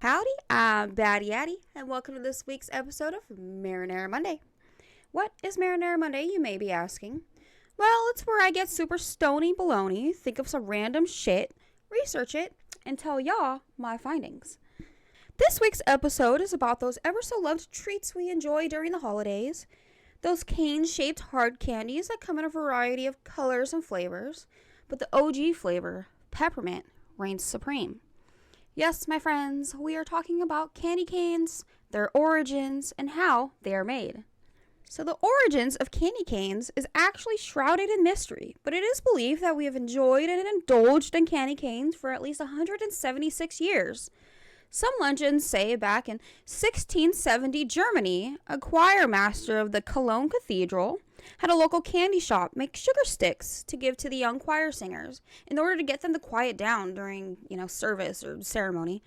Howdy, I'm Batty Addy, and welcome to this week's episode of Marinara Monday. What is Marinara Monday, you may be asking? Well, it's where I get super stony baloney, think of some random shit, research it, and tell y'all my findings. This week's episode is about those ever so loved treats we enjoy during the holidays, those cane-shaped hard candies that come in a variety of colors and flavors, but the OG flavor, peppermint, reigns supreme. Yes, my friends, we are talking about candy canes, their origins, and how they are made. So the origins of candy canes is actually shrouded in mystery, but it is believed that we have enjoyed and indulged in candy canes for at least 176 years. Some legends say back in 1670 Germany, a choir master of the Cologne Cathedral had a local candy shop make sugar sticks to give to the young choir singers in order to get them to quiet down during, service or ceremony.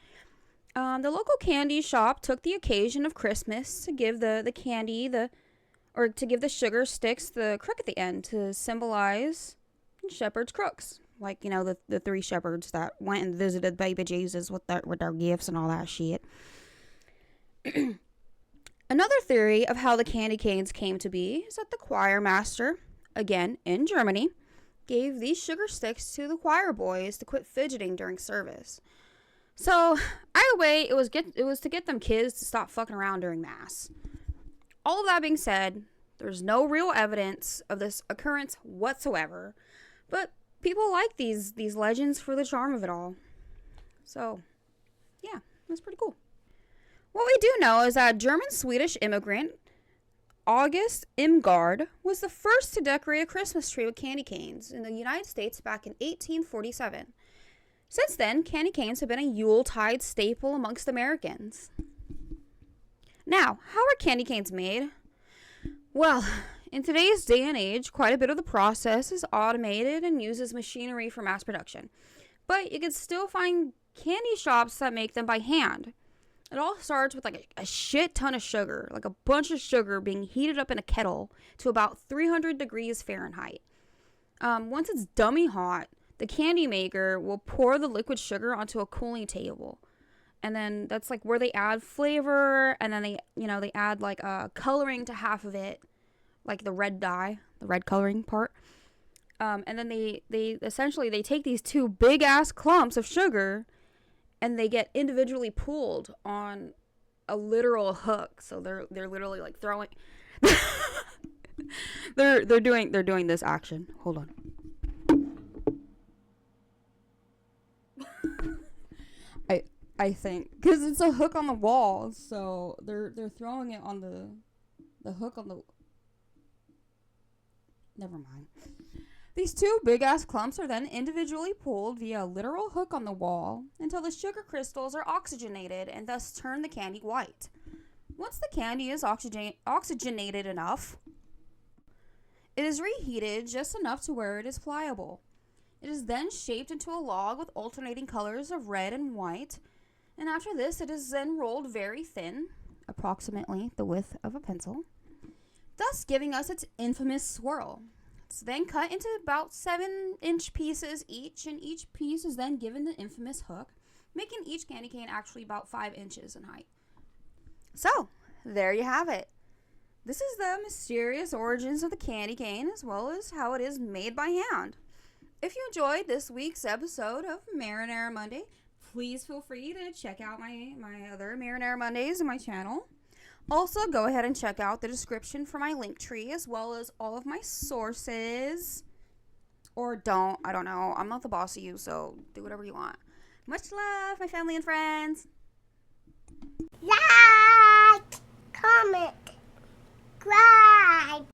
The local candy shop took the occasion of Christmas to give the candy to give the sugar sticks the crook at the end to symbolize shepherd's crooks. Like, the three shepherds that went and visited baby Jesus with their gifts and all that shit. Another theory of how the candy canes came to be is that the choir master, again in Germany, gave these sugar sticks to the choir boys to quit fidgeting during service. So, either way, it was to get them kids to stop fucking around during mass. All of that being said, there's no real evidence of this occurrence whatsoever, but people like these legends for the charm of it all. So, yeah, that's pretty cool. What we do know is that German-Swedish immigrant August Imgard was the first to decorate a Christmas tree with candy canes in the United States back in 1847. Since then, candy canes have been a Yuletide staple amongst Americans. Now, how are candy canes made? Well, in today's day and age, quite a bit of the process is automated and uses machinery for mass production. But you can still find candy shops that make them by hand. It all starts with a shit ton of sugar, like a bunch of sugar being heated up in a kettle to about 300 degrees Fahrenheit. Once it's dummy hot, the candy maker will pour the liquid sugar onto a cooling table. And then that's like where they add flavor, and then they add coloring to half of it, like the red dye, the red coloring part. And then they essentially take these two big ass clumps of sugar and they get individually pulled on a literal hook. So they're literally like throwing they're doing this action. Hold on. I think because it's a hook on the wall, so they're throwing it on the hook on the. Never mind. These two big-ass clumps are then individually pulled via a literal hook on the wall until the sugar crystals are oxygenated and thus turn the candy white. Once the candy is oxygenated enough, it is reheated just enough to where it is pliable. It is then shaped into a log with alternating colors of red and white, and after this it is then rolled very thin, approximately the width of a pencil, thus giving us its infamous swirl. It's then cut into about 7-inch pieces each, and each piece is then given the infamous hook, making each candy cane actually about 5 inches in height. So, there you have it. This is the mysterious origins of the candy cane, as well as how it is made by hand. If you enjoyed this week's episode of Marinara Monday, please feel free to check out my other Marinara Mondays on my channel. Also, go ahead and check out the description for my link tree, as well as all of my sources. Or don't. I don't know. I'm not the boss of you, so do whatever you want. Much love, my family and friends. Like, comment, subscribe.